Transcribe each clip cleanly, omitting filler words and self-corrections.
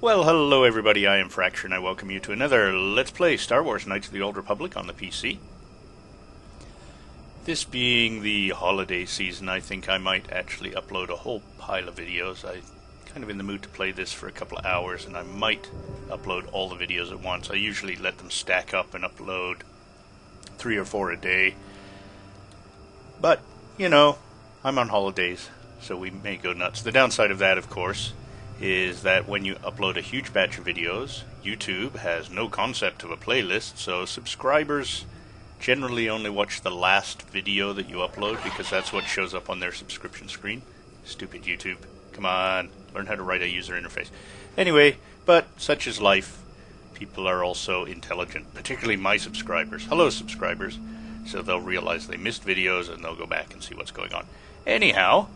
Well, hello everybody, I am Fracture and I welcome you to another Let's Play Star Wars Knights of the Old Republic on the PC. This being the holiday season, I think I might actually upload a whole pile of videos. I'm kind of in the mood to play this for a couple of hours and I might upload all the videos at once. I usually let them stack up and upload 3 or 4 a day. But, you know, I'm on holidays, so we may go nuts. The downside of that, of course, is that when you upload a huge batch of videos, YouTube has no concept of a playlist, so subscribers generally only watch the last video that you upload because that's what shows up on their subscription screen. Stupid YouTube. Come on, learn how to write a user interface. Anyway, but such is life. People are also intelligent, particularly my subscribers. Hello, subscribers. So they'll realize they missed videos and they'll go back and see what's going on. Anyhow,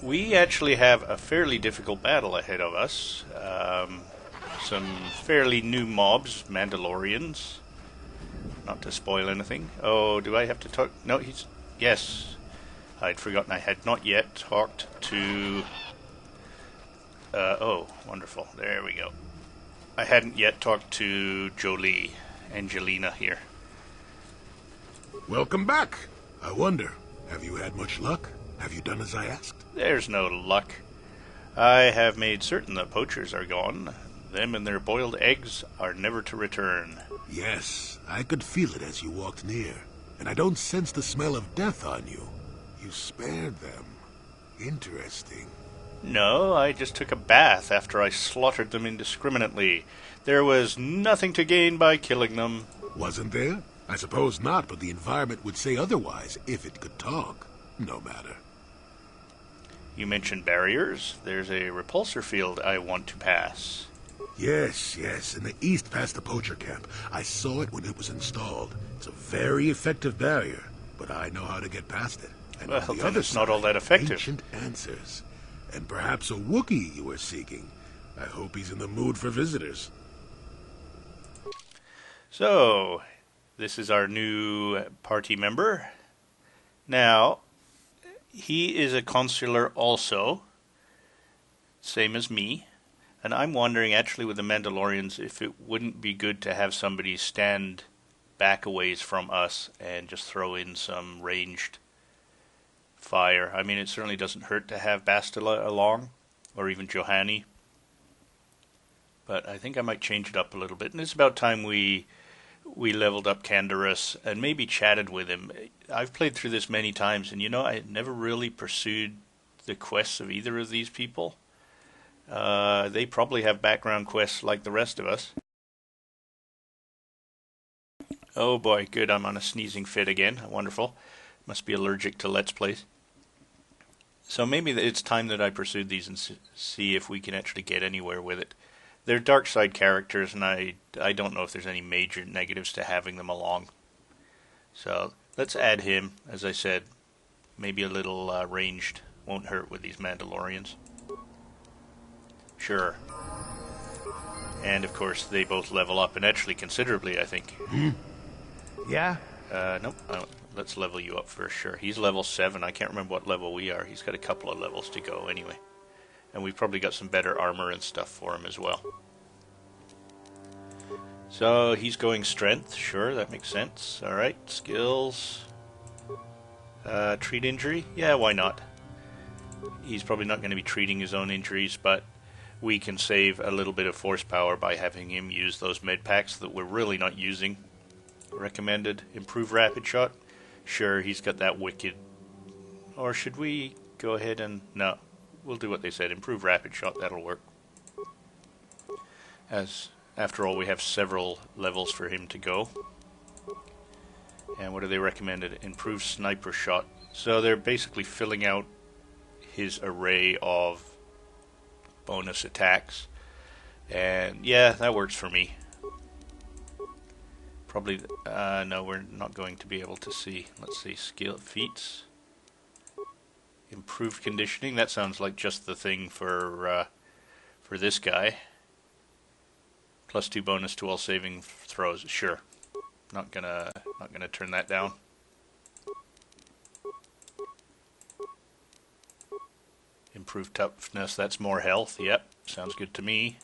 we actually have a fairly difficult battle ahead of us. Some fairly new mobs, Mandalorians. Not to spoil anything. Oh, do I have to talk? No, he's... Yes. I'd forgotten I had not yet talked to... oh, wonderful. There we go. I hadn't yet talked to Jolie, Angelina here. Welcome back. I wonder, have you had much luck? Have you done as I asked? There's no luck. I have made certain the poachers are gone. Them and their boiled eggs are never to return. Yes, I could feel it as you walked near, and I don't sense the smell of death on you. You spared them. Interesting. No, I just took a bath after I slaughtered them indiscriminately. There was nothing to gain by killing them. Wasn't there? I suppose not, but the environment would say otherwise if it could talk. No matter. You mentioned barriers. There's a repulsor field I want to pass. Yes, in the east past the poacher camp. I saw it when it was installed. It's a very effective barrier, but I know how to get past it. And well, on the then other it's side, not all that effective. Ancient answers. And perhaps a Wookiee you were seeking. I hope he's in the mood for visitors. So, this is our new party member. Now, he is a consular also, same as me, and I'm wondering actually with the Mandalorians if it wouldn't be good to have somebody stand back a ways from us and just throw in some ranged fire. I mean, it certainly doesn't hurt to have Bastila along, or even Johanny, but I think I might change it up a little bit, and it's about time we leveled up Canderous and maybe chatted with him. I've played through this many times, and you know, I never really pursued the quests of either of these people. They probably have background quests like the rest of us. Oh boy, good, I'm on a sneezing fit again. Wonderful. Must be allergic to Let's Plays. So maybe it's time that I pursued these and see if we can actually get anywhere with it. They're dark side characters, and I don't know if there's any major negatives to having them along. So let's add him. As I said, maybe a little ranged won't hurt with these Mandalorians. Sure. And of course they both level up, and actually considerably, I think. Yeah? Nope. Let's level you up for sure. He's level 7. I can't remember what level we are. He's got a couple of levels to go anyway. And we've probably got some better armor and stuff for him as well. So he's going strength. Sure, that makes sense. Alright, skills. Treat injury? Yeah, why not? He's probably not going to be treating his own injuries, but we can save a little bit of force power by having him use those med packs that we're really not using. Recommended. Improve rapid shot? Sure, he's got that wicked... Or should we go ahead and... No. We'll do what they said. Improve rapid shot. That'll work. As, after all, we have several levels for him to go. And what do they recommended? Improve sniper shot. So they're basically filling out his array of bonus attacks. And yeah, that works for me. Probably, no, we're not going to be able to see. Let's see, skill feats. Improved conditioning. That sounds like just the thing for this guy. +2 bonus to all saving throws. Sure, not gonna turn that down. Improved toughness, that's more health, yep. Sounds good to me.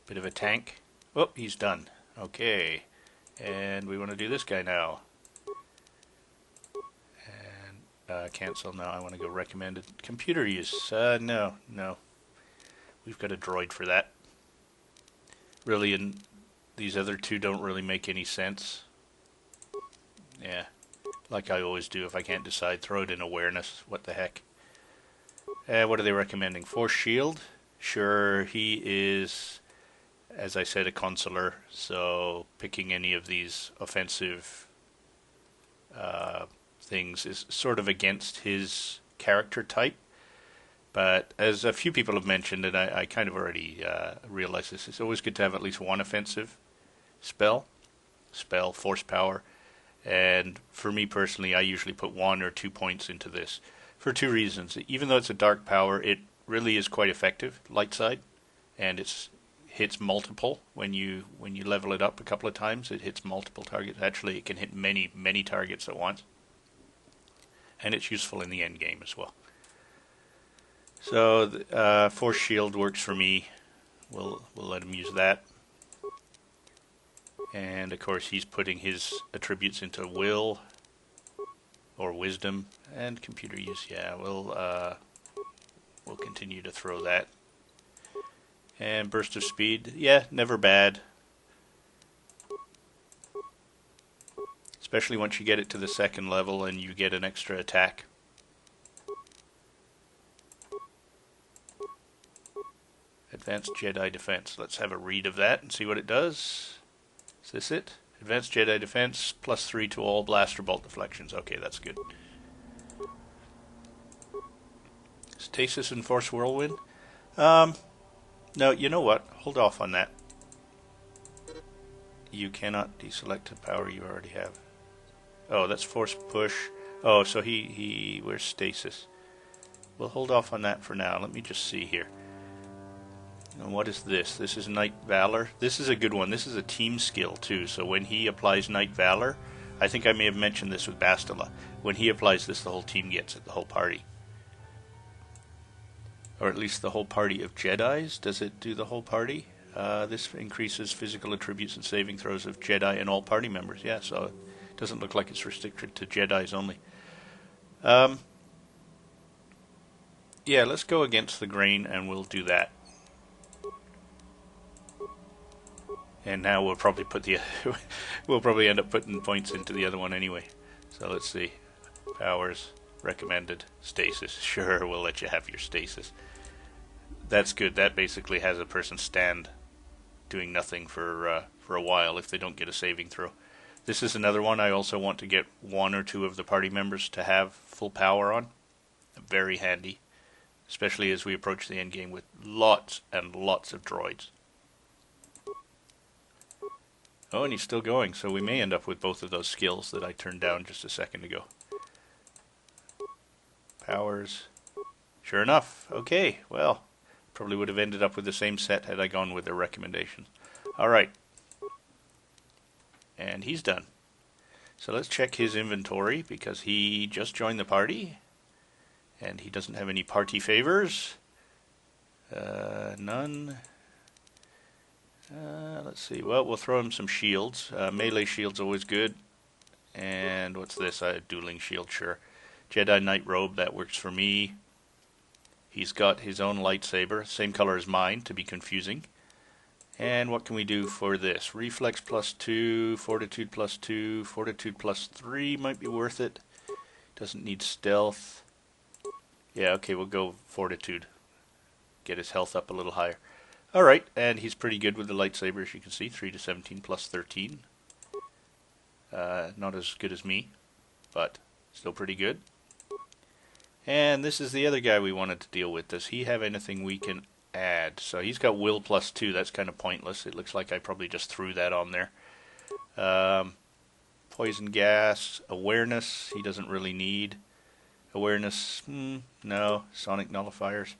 Bit of a tank. Oh, he's done. Okay. And we want to do this guy now. And cancel now. I want to go recommended. Computer use. No. We've got a droid for that. Really, and these other two don't really make any sense. Yeah. Like I always do, if I can't decide, throw it in awareness. What the heck? What are they recommending? Force shield? Sure, he is, as I said, a consular, so picking any of these offensive things is sort of against his character type. But as a few people have mentioned, and I kind of already realized this, it's always good to have at least one offensive spell, force power. And for me personally, I usually put 1 or 2 points into this for two reasons. Even though it's a dark power, it really is quite effective, light side, and it hits multiple when you level it up a couple of times. It hits multiple targets. Actually, it can hit many targets at once, and it's useful in the end game as well. So force shield works for me. We'll let him use that. And of course he's putting his attributes into will or wisdom and computer use. Yeah, we'll continue to throw that. And burst of speed, yeah, never bad. Especially once you get it to the second level and you get an extra attack. Advanced Jedi Defense. Let's have a read of that and see what it does. Is this it? Advanced Jedi Defense, +3 to all blaster bolt deflections. Okay, that's good. Stasis and Force Whirlwind? No, you know what? Hold off on that. You cannot deselect a power you already have. Oh, that's Force Push. Oh, so where's Stasis? We'll hold off on that for now. Let me just see here. And what is this? This is Night Valor. This is a good one. This is a team skill too. So when he applies Night Valor, I think I may have mentioned this with Bastila. When he applies this, the whole team gets it, the whole party. Or at least the whole party of Jedis. Does it do the whole party? This increases physical attributes and saving throws of Jedi and all party members. Yeah, so it doesn't look like it's restricted to Jedis only. Yeah, let's go against the grain and we'll do that. And now we'll probably we'll probably end up putting points into the other one anyway. So let's see. Powers, recommended, stasis. Sure, we'll let you have your stasis. That's good. That basically has a person stand doing nothing for a while if they don't get a saving throw. This is another one I also want to get 1 or 2 of the party members to have full power on. Very handy, especially as we approach the end game with lots and lots of droids. Oh, and he's still going, so we may end up with both of those skills that I turned down just a second ago. Powers. Sure enough. Okay, well, probably would have ended up with the same set had I gone with their recommendations. Alright. And he's done. So let's check his inventory, because he just joined the party. And he doesn't have any party favors. None. Let's see. Well, we'll throw him some shields. Melee shield's always good. And what's this? A dueling shield, sure. Jedi Knight Robe, that works for me. He's got his own lightsaber, same color as mine, to be confusing. And what can we do for this? Reflex +2, Fortitude +2, Fortitude +3 might be worth it. Doesn't need stealth. Yeah, okay, we'll go Fortitude. Get his health up a little higher. Alright, and he's pretty good with the lightsaber, as you can see. 3 to 17 +13. Not as good as me, but still pretty good. And this is the other guy we wanted to deal with. Does he have anything we can add? So he's got will +2. That's kind of pointless. It looks like I probably just threw that on there. Poison gas, awareness, he doesn't really need. Awareness, no. Sonic nullifiers.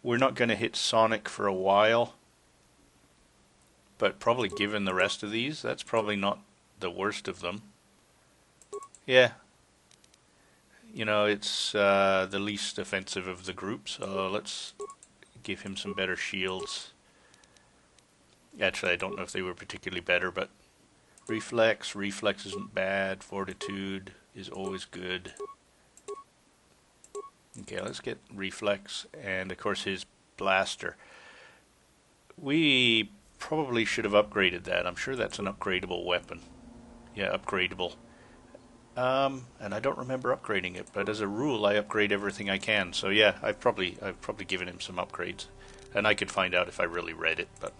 We're not going to hit Sonic for a while. But probably given the rest of these, that's probably not the worst of them. Yeah. You know, it's the least offensive of the group, so let's give him some better shields. Actually, I don't know if they were particularly better, but reflex isn't bad. Fortitude is always good. Okay, let's get reflex, and of course his blaster. We probably should have upgraded that. I'm sure that's an upgradable weapon. Yeah, upgradable. And I don't remember upgrading it, but as a rule, I upgrade everything I can. So yeah, I've probably given him some upgrades, and I could find out if I really read it. But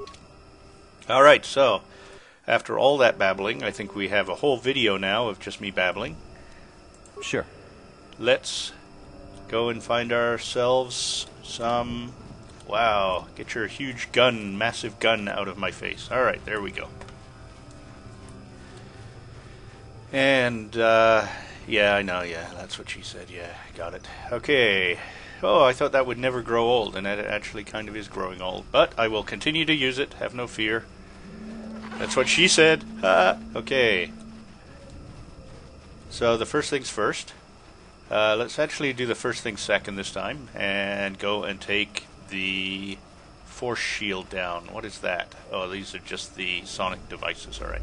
all right, so after all that babbling, I think we have a whole video now of just me babbling. Sure. Let's go and find ourselves some... Wow, get your huge gun, massive gun out of my face. Alright, there we go. And, yeah, I know, yeah, that's what she said, yeah, got it. Okay. Oh, I thought that would never grow old, and it actually kind of is growing old. But I will continue to use it, have no fear. That's what she said. Okay. So the first things first. Let's actually do the first thing second this time, and go and take the force shield down. What is that? Oh, these are just the sonic devices, alright.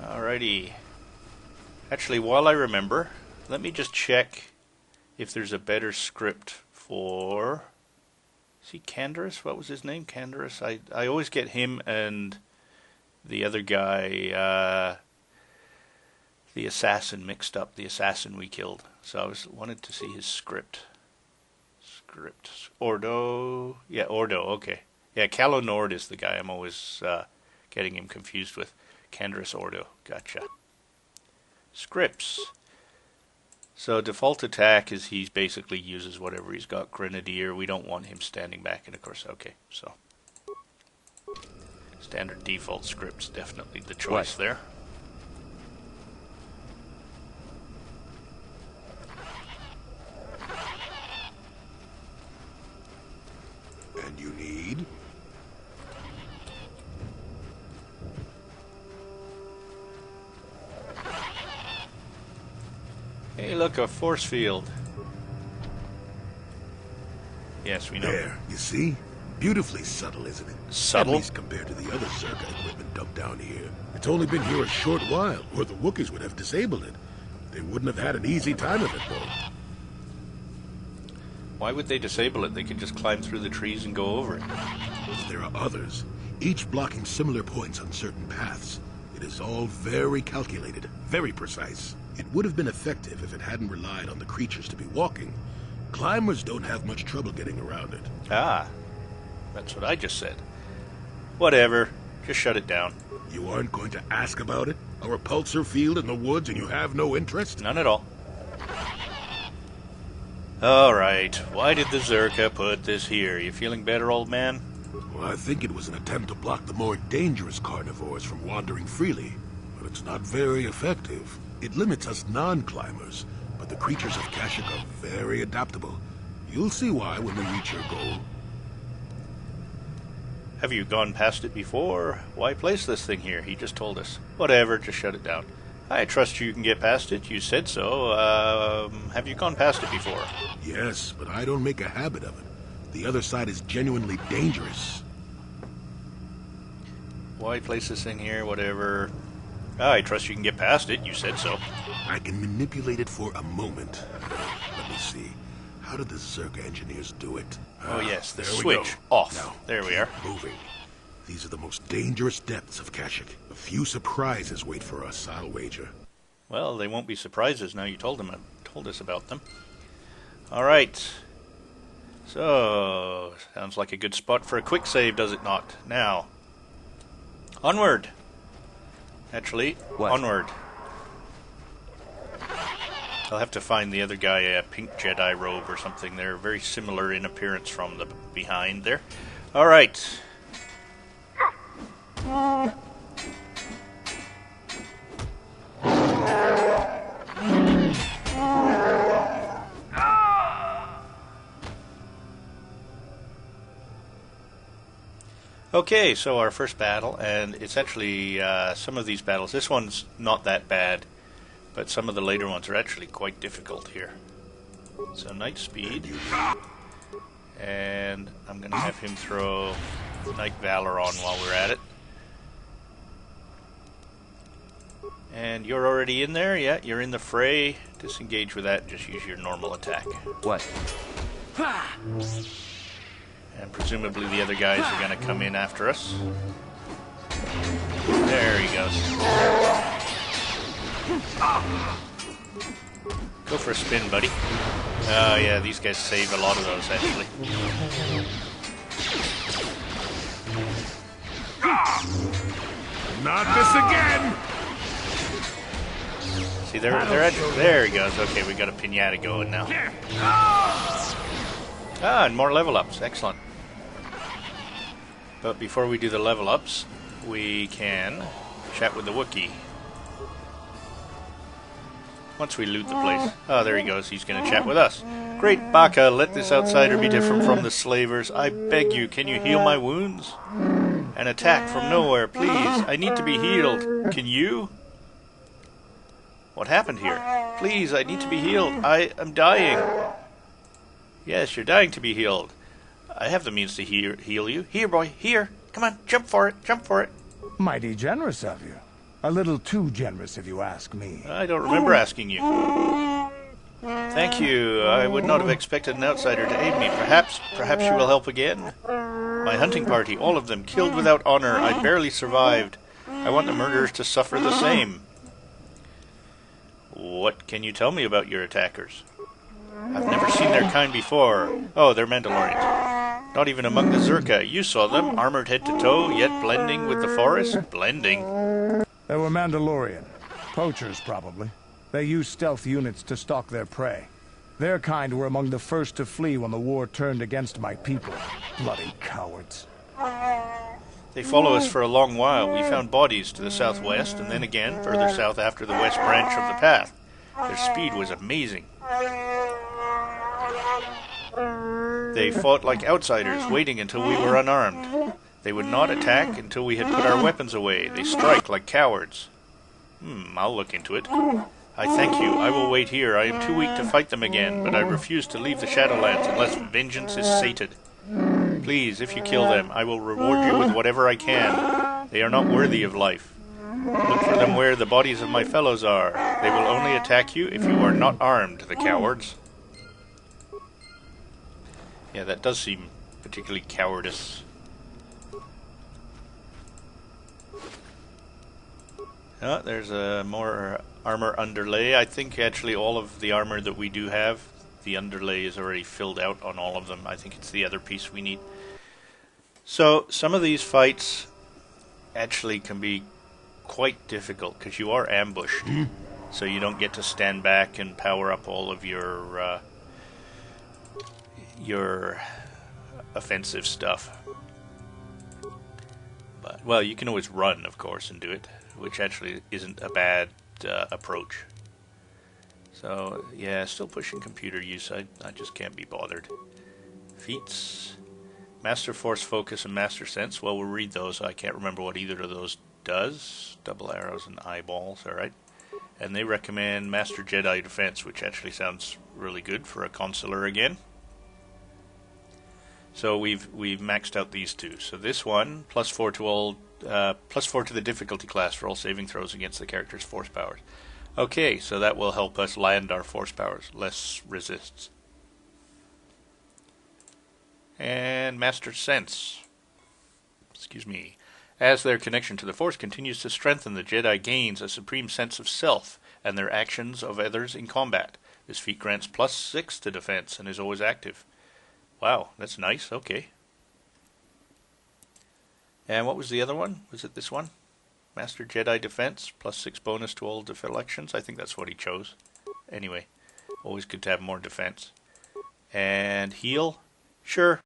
Alrighty. Actually, while I remember, let me just check if there's a better script for... See, Canderous? What was his name? Canderous? I always get him and the other guy, the assassin, mixed up. The assassin we killed. So I wanted to see his script. Ordo. Yeah, Ordo, okay. Yeah, KotOR is the guy I'm always getting him confused with. Canderous Ordo. Gotcha. Scripts. So default attack is he basically uses whatever he's got. Grenadier, we don't want him standing back, and of course, okay, so standard default scripts, definitely the choice there. And you need? Hey, look, a force field. Yes, we know. There, you see? Beautifully subtle, isn't it? Subtle? At least compared to the other Zerka equipment dumped down here. It's only been here a short while, or the Wookiees would have disabled it. They wouldn't have had an easy time of it, though. Why would they disable it? They could just climb through the trees and go over it. There are others, each blocking similar points on certain paths. It is all very calculated, very precise. It would have been effective if it hadn't relied on the creatures to be walking. Climbers don't have much trouble getting around it. Ah, that's what I just said. Whatever, just shut it down. You aren't going to ask about it? A repulsor field in the woods and you have no interest? None at all. Alright, why did the Zerka put this here? You feeling better, old man? Well, I think it was an attempt to block the more dangerous carnivores from wandering freely. But it's not very effective. It limits us non-climbers, but the creatures of Kashyyyk are very adaptable. You'll see why when we reach your goal. Have you gone past it before? Why place this thing here? He just told us. Whatever, just shut it down. I trust you can get past it. You said so. Have you gone past it before? Yes, but I don't make a habit of it. The other side is genuinely dangerous. Why place this thing here? Whatever. I trust you can get past it. You said so. I can manipulate it for a moment. Let me see. How did the Zerka engineers do it? Oh yes, the there we switch go. off. Now, there we are. Moving. These are the most dangerous depths of Kashyyyk. A few surprises wait for us, I'll wager. Well, they won't be surprises now you told us about them. All right. So, sounds like a good spot for a quick save, does it not? Now, onward. Actually, onward. I'll have to find the other guy a pink Jedi robe or something. They're very similar in appearance from the behind there. All right. Okay, so our first battle, and it's actually some of these battles. This one's not that bad, but some of the later ones are actually quite difficult here. So Knight Speed, and I'm going to have him throw Knight Valor on while we're at it. And you're already in there? Yeah, you're in the fray. Disengage with that, just use your normal attack. What? And presumably the other guys are going to come in after us. There he goes. Go for a spin, buddy. Oh yeah, these guys save a lot of those, actually. Not this again! See, there he goes. Okay, we got a piñata going now. Ah, and more level ups. Excellent. But before we do the level ups, we can chat with the Wookiee. Once we loot the place. Oh, there he goes. He's going to chat with us. Great Baka, let this outsider be different from the slavers. I beg you, can you heal my wounds? An attack from nowhere, please. I need to be healed. Can you? What happened here? Please, I need to be healed. I am dying. Yes, you're dying to be healed. I have the means to heal you. Here, boy, here. Come on, jump for it, jump for it. Mighty generous of you. A little too generous, if you ask me. I don't remember asking you. Thank you. I would not have expected an outsider to aid me. Perhaps you will help again. My hunting party, all of them, killed without honor. I barely survived. I want the murderers to suffer the same. What can you tell me about your attackers? I've never seen their kind before. Oh, they're Mandalorians. Not even among the Zerka. You saw them, armored head to toe, yet blending with the forest. Blending. They were Mandalorian. Poachers, probably. They used stealth units to stalk their prey. Their kind were among the first to flee when the war turned against my people. Bloody cowards. They follow us for a long while. We found bodies to the southwest, and then again further south after the west branch of the path. Their speed was amazing. They fought like outsiders, waiting until we were unarmed. They would not attack until we had put our weapons away. They strike like cowards. I'll look into it. I thank you. I will wait here. I am too weak to fight them again, but I refuse to leave the Shadowlands unless vengeance is sated. Please, if you kill them, I will reward you with whatever I can. They are not worthy of life. Look for them where the bodies of my fellows are. They will only attack you if you are not armed, the cowards. Yeah, that does seem particularly cowardice. Oh, there's a more armor underlay. I think actually all of the armor that we do have, the underlay is already filled out on all of them. I think it's the other piece we need. So some of these fights actually can be quite difficult because you are ambushed. So you don't get to stand back and power up all of your offensive stuff. But, well, you can always run, of course, and do it, which actually isn't a bad approach. So, yeah, still pushing computer use. I just can't be bothered. Feats. Master Force Focus and Master Sense. Well, we'll read those. I can't remember what either of those does. Double arrows and eyeballs, alright. And they recommend Master Jedi Defense, which actually sounds really good for a consular again. So we've maxed out these two. So this one, +4 to all, +4 to the difficulty class for all saving throws against the character's force powers. Okay, so that will help us land our force powers. Less resists. And Master Sense. Excuse me. As their connection to the Force continues to strengthen, the Jedi gains a supreme sense of self and their actions of others in combat. This feat grants +6 to defense and is always active. Wow, that's nice. Okay. And what was the other one? Was it this one? Master Jedi Defense, +6 bonus to all deflections. I think that's what he chose. Anyway, always good to have more defense. And heal? Sure.